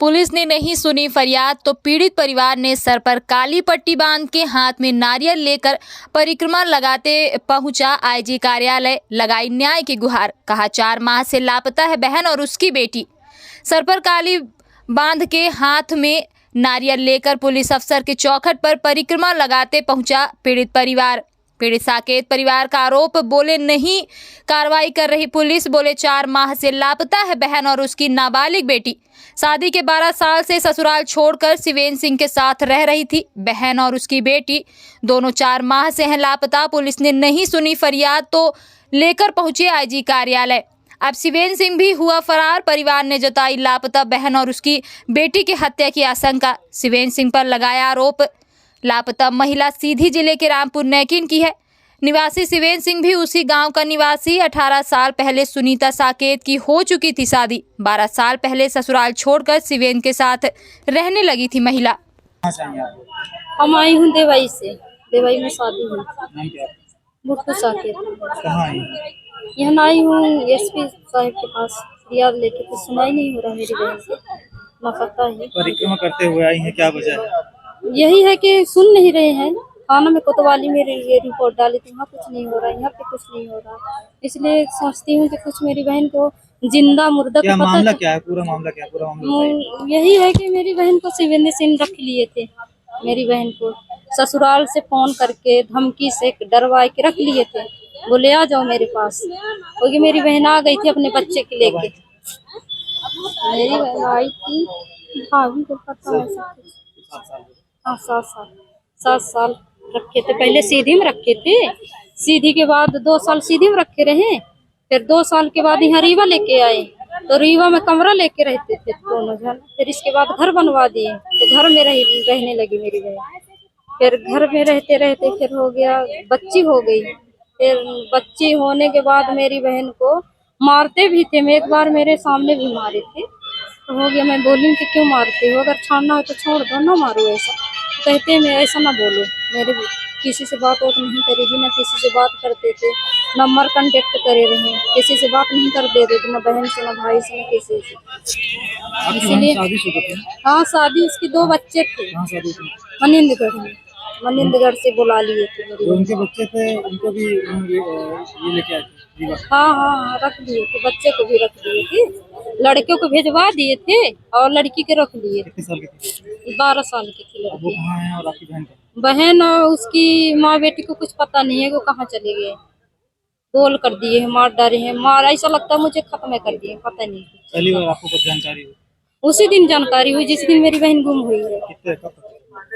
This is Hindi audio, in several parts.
पुलिस ने नहीं सुनी फरियाद तो पीड़ित परिवार ने सर पर काली पट्टी बांध के हाथ में नारियल लेकर परिक्रमा लगाते पहुंचा आईजी कार्यालय, लगाई न्याय की गुहार। कहा 4 माह से लापता है बहन और उसकी बेटी। सर पर काली बांध के हाथ में नारियल लेकर पुलिस अफसर के चौखट पर परिक्रमा लगाते पहुंचा पीड़ित परिवार। पीड़ित साकेत परिवार का आरोप, बोले नहीं कार्रवाई कर रही पुलिस। बोले 4 माह से लापता है बहन और उसकी नाबालिग बेटी। शादी के 12 साल से ससुराल छोड़कर शिवेंद्र सिंह के साथ रह रही थी। बहन और उसकी बेटी दोनों 4 माह से हैं लापता। पुलिस ने नहीं सुनी फरियाद तो लेकर पहुंचे आईजी कार्यालय। अब शिवेंद्र सिंह भी हुआ फरार। परिवार ने जताई लापता बहन और उसकी बेटी की हत्या की आशंका। शिवेंद्र सिंह पर लगाया आरोप। लापता महिला सीधी जिले के रामपुर नैकिन की है निवासी। शिवेंद्र सिंह भी उसी गांव का निवासी। 18 साल पहले सुनीता साकेत की हो चुकी थी शादी। 12 साल पहले ससुराल छोड़कर शिवेंद्र के साथ रहने लगी थी महिला। हम आई हूँ देवाई से। देवाई में शादी हुई। बुट्टू साकेत। कहाँ आई? यहाँ आई हूँ एसपी साहब के पास फरियाद लेके, तो सुनाई नहीं हो रहा मेरी बहन से। ना पता है परिक्रमा करते हुए आई हैं, क्या वजह है? यही है कि सुन नहीं रहे हैं। थाना में कोतवाली में ये रिपोर्ट डाली थी, वहाँ कुछ नहीं हो रहा, यहाँ पे कुछ नहीं हो रहा। इसलिए सोचती हूँ कि कुछ मेरी बहन को जिंदा मुर्दा क्या तो मामला पता। क्या है? पूरा मामला क्या है? पूरा मामला यही है कि मेरी बहन को शिवेंद्र सिंह रख लिए थे। मेरी बहन को ससुराल से फोन करके धमकी से डरवा के रख लिए थे। बोले आ जाओ मेरे पास, क्योंकि मेरी बहन आ गई थी अपने बच्चे के लेके। मेरी बहन आई थी, हाँ भी तो पता है सब कुछ। हाँ 7 साल रखे थे। पहले सीधी में रखे थे, सीधी के बाद 2 साल सीधी में रखे रहे। फिर 2 साल के बाद यहाँ रीवा लेके आए, तो रीवा में कमरा लेके रहते थे दोनों जन। फिर इसके बाद घर बनवा दिए, तो घर में रहने लगी मेरी बहन। फिर घर में रहते रहते फिर हो गया, बच्ची हो गई। फिर बच्ची होने के बाद मेरी बहन को मारते भी थे। मैं एक बार मेरे सामने भी मारे थे, तो हो गया। मैं बोली कि क्यों मारते हो, अगर छाड़ना हो तो छोड़ दो, ना मारो ऐसा। कहते हैं मैं ऐसा ना बोलो, मेरे किसी से बात वोट नहीं करेगी, ना किसी से बात करते थे, नंबर कांटेक्ट करे रहे, किसी से बात नहीं कर देते थे, ना बहन से ना भाई से ना किसी से। इसलिए हाँ शादी उसकी 2 बच्चे थे मनिंदगढ़ में। मनिंदगढ़ से बुला लिए थे मेरी बहन। उनके बच्चे थे, उनको भी ये लेके आए थे? हाँ रख दिए थे, बच्चे को भी रख दिए थे। लड़कियों को भेजवा दिए थे और लड़की के रख लिए थे। कितने साल की थी? 12 साल की थी अब वो लड़की। कहाँ है और आपकी बहन कहाँ बहन और उसकी माँ बेटी को कुछ पता नहीं है वो कहाँ चले गए। गोल कर दिए हैं, मार डाले हैं। मार ऐसा लगता है मुझे खत्म कर दिए, पता नहीं। है? पहली बार आपको कुछ जानकारी हुई? उसी दिन जानकारी हुई जिस दिन मेरी बहन गुम हुई है। कितने कब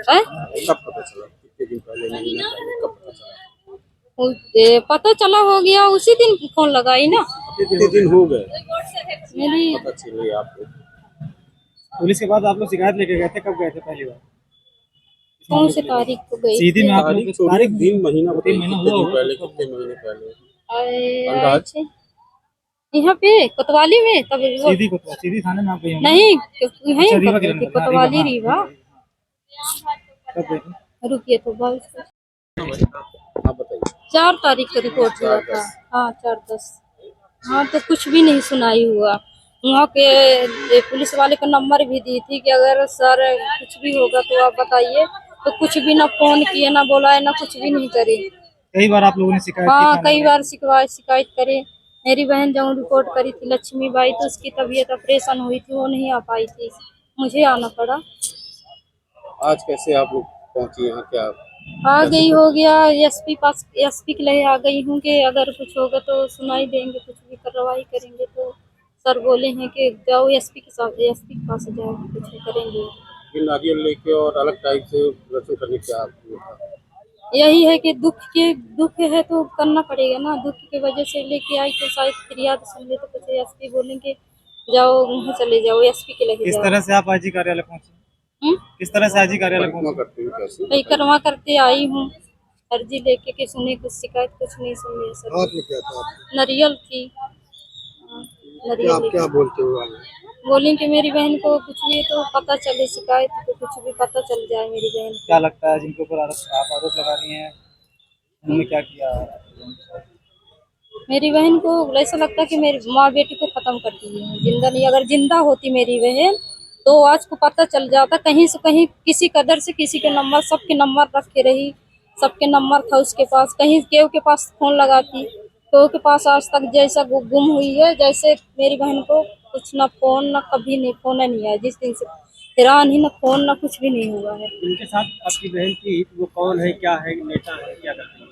हैं? कब पता चला? कितने दिन पहले, महीना पहले, कब पता चला? पता चला हो गया उसी दिन फोन लगाई ना। कितने दिन हो गए मेरी पता चले आपको? पुलिस के बाद आप लोग शिकायत लेके गए थे, कब गए थे पहली बार? कौन सी तारीख को गई सीधी में आप लोग तारीख दिन महीना हुआ पहले, कितने महीने पहले? अच्छे यहाँ पे कोतवाली में तब सीधी थाने में आप गई होंगी? नहीं यहीं अच्छा, रीवा पर के थी, अंदर? कोतवाली हाँ, रीवा। कब गए थे? रुकिए तो बस आप बताइए। 4 तारीख को रिपोर्ट हुआ था। हाँ 4/10। हाँ तो कुछ भी नहीं सुनाई हुआ। वहाँ के पुलिस वाले को नंबर भी दी थी कि अगर सर कुछ भी होगा तो आप बताइए, तो कुछ भी ना फोन किए, ना बोला, ना कुछ भी नहीं करे। कई बार आप लोगों ने शिकायत की हाँ थाने कई में? बार शिकायत करे। मेरी बहन जब रिपोर्ट करी थी लक्ष्मी बाई, तो उसकी तबीयत ऑपरेशन हुई थी, वो नहीं आ पाई थी, मुझे आना पड़ा। आज कैसे आप लोग पहुंची यहाँ? क्या आ गई हो गया एसपी के लिए आ गई हूँ कि अगर कुछ होगा तो सुनाई देंगे, कुछ भी कार्रवाई करेंगे। तो सर बोले हैं कि जाओ एसपी के पास जाओ, कुछ करेंगे। ये नारियल लेके और अलग टाइप से रसम करने क्या आपको? यही है कि दुख है तो करना पड़ेगा ना। दुख की वजह से लेके आई तो शायद फरियाद सुन ले, तो कुछ एसपी बोलेंगे जाओ वहाँ चले जाओ, एसपी के लिए किस जाओ। तरह से आप आईजी कार्यालय पहुंचे? किस तरह से आईजी कार्यालय परिक्रमा पहुंचे? करते हुए कैसे? परिक्रमा करते आई हूँ, अर्जी लेके कि सुने कुछ शिकायत, कुछ नहीं सुनी सर। हाथ में क्या था? नारियल थी। हाँ, नारियल क्या बोलते हो? बोली कि मेरी बहन को कुछ भी तो पता चले, शिकायत तो कुछ भी पता चल जाए मेरी बहन को। क्या लगता है जिनके ऊपर आप आरोप लगा रही हैं, उन्होंने क्या किया? मेरी बहन को ऐसा लगता है कि मेरी माँ बेटी को खत्म कर दी है, जिंदा नहीं। अगर जिंदा होती मेरी बहन तो आज को पता चल जाता, कहीं से कहीं किसी कदर से किसी के नंबर, सबके नंबर रखे रही, सबके नंबर था उसके पास, कहीं केहू के पास फोन लगाती, केहू के पास आज तक जैसा गुम हुई है, जैसे मेरी बहन को कुछ ना फोन, ना कभी नहीं फोन नहीं आया, जिस दिन से हैरान ही, ना फोन ना कुछ भी नहीं हुआ है। इनके साथ आपकी बहन थी, वो कौन है, क्या है, नेता है, क्या करती है?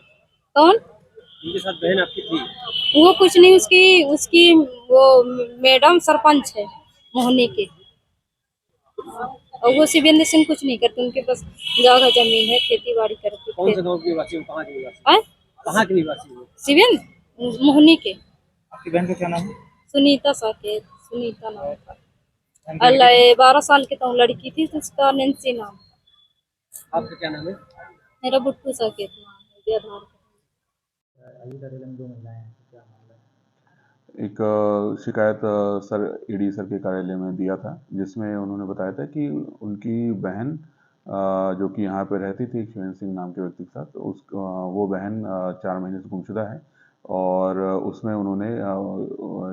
कौन? इनके साथ बहन आपकी थी? वो कुछ नहीं, उसकी उसकी वो मैडम सरपंच है मोहनी के, और वो शिवेंद्र सिंह कुछ नहीं करते, उनके पास जगह जमीन है, खेती बाड़ी करते कौन थे। से गाँव के निवासी हो, कहाँ के निवासी, आय? कहाँ के निवासी हो? शिवेंद्र मोहनी के। आपकी बहन का क्या नाम है? सुनीता साकेत, सुनीता नाम था। अल्लाह 12 साल की तो लड़की थी, तो उसका नैन्सी नाम। आपका क्या नाम है? मेरा बुट्टू साकेत नाम है, ये आधार कार्ड। एक शिकायत सर ईडी सर के कार्यालय में दिया था, जिसमें उन्होंने बताया था कि उनकी बहन जो कि यहाँ पे रहती थी शिवेंद्र सिंह नाम के व्यक्ति के साथ, वो बहन 4 महीने से गुमशुदा है। और उसमें उन्होंने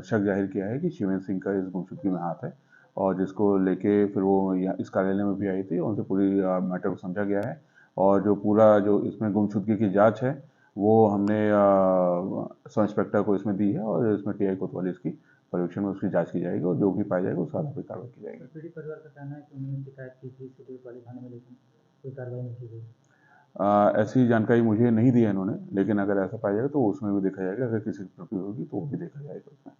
शक जाहिर किया है कि शिवेंद्र सिंह का इस गुमशुदगी में हाथ है, और जिसको लेके फिर वो यहाँ इस कार्यालय में भी आई थी, उनसे पूरी मैटर को समझा गया है। और जो पूरा जो इसमें गुमशुदगी की जांच है, वो हमने सब इंस्पेक्टर को इसमें दी है, और इसमें टीआई कोतवाली इसकी पर्यवेक्षण में उसकी जांच की जाएगी, और जो भी पाया जाएगा उसके आधार पर कार्रवाई की जाएगी। पीड़ित परिवार का कहना है कि उन्होंने शिकायत की थी पुलिस वाले थाने में, लेकिन कोई कार्रवाई नहीं की गई। ऐसी जानकारी मुझे नहीं दी है इन्होंने, लेकिन अगर ऐसा पाया जाएगा तो उसमें भी देखा जाएगा, अगर किसी की त्रुटि होगी तो वो भी देखा जाएगा उसमें।